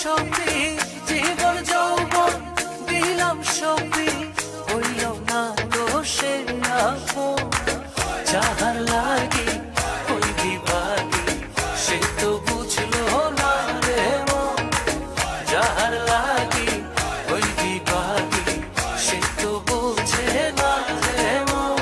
সপি জীবন যৌবন দিলাম সপি হইল না দোষে আপন যাহার লাগি ওই বিভাগী সে তো বুঝলো না রে মন যাহার লাগি ওই বিভাগী সে তো বুঝে না রে মন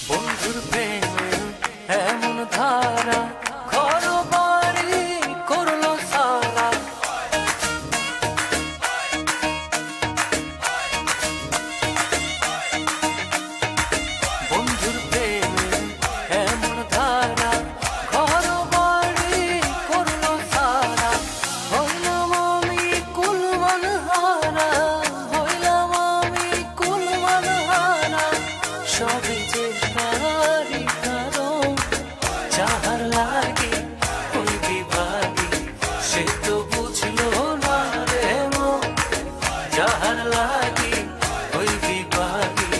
বন্ধুর প্রেমে এমন ধারা ঘর বাড়ি করলো সারা বন্ধুর প্রেমে এমন ধারা ঘর বাড়ি করলো সারা হইলাম আমি কুলমান হারা হইলাম আমি কুলমান হারা সবই যে তারি কারণ যাহার লাগে ওই বিভাগী সে তো বুঝলো না রে মন যাহার লাগে ওই বিভাগী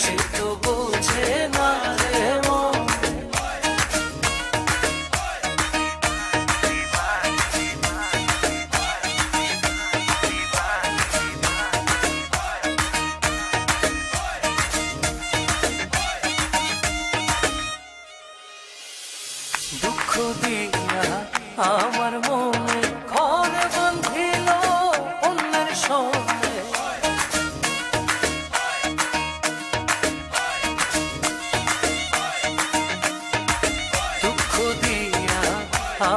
সে তো বুঝে না রে মন দুঃখ দিয়া আমার মনে ঘর বাঁধিল অন্যের সঙ্গে দুঃখ দিয়া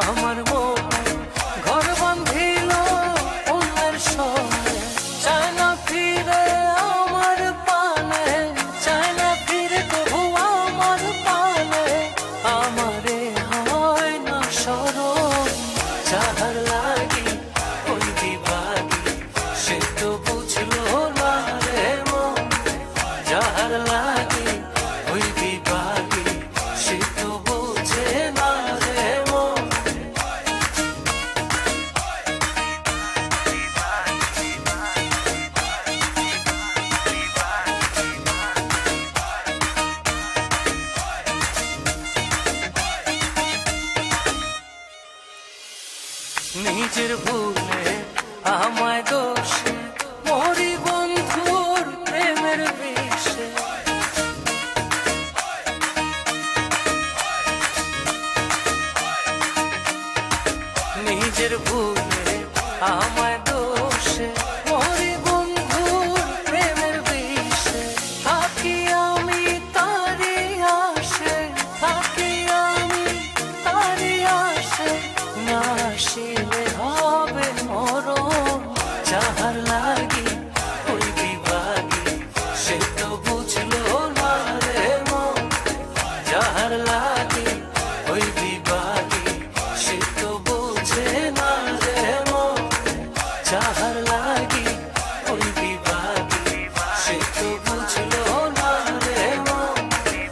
আমার মনে ঘর বাঁধিল অন্যের সঙ্গে চায় না ফিরে আমার পানে চায় না ফিরে তবু আমার পানে আমারে হয় না স্মরণ যাহার লাগি ওই বিভাগী সে তো বুঝলো না রে মন যাহার লাগি ওই বিভাগী সে তো বুঝে না রে মন নিজের ভুলে আমায় দোষে মরি বন্ধুর প্রেমের বিষে নিজের ভুলে আমায় দোষে মরি বন্ধুর প্রেমের বিষে থাকি আমি তারি আসে থাকি আমি তারি আসে না আসিলে হবে মরণ যাহার লাগি ওই বিভাগী সে তো বুঝলো না রে মন যাহার লাগি ওই বিভাগী সে তো বুঝে না রে মন যাহার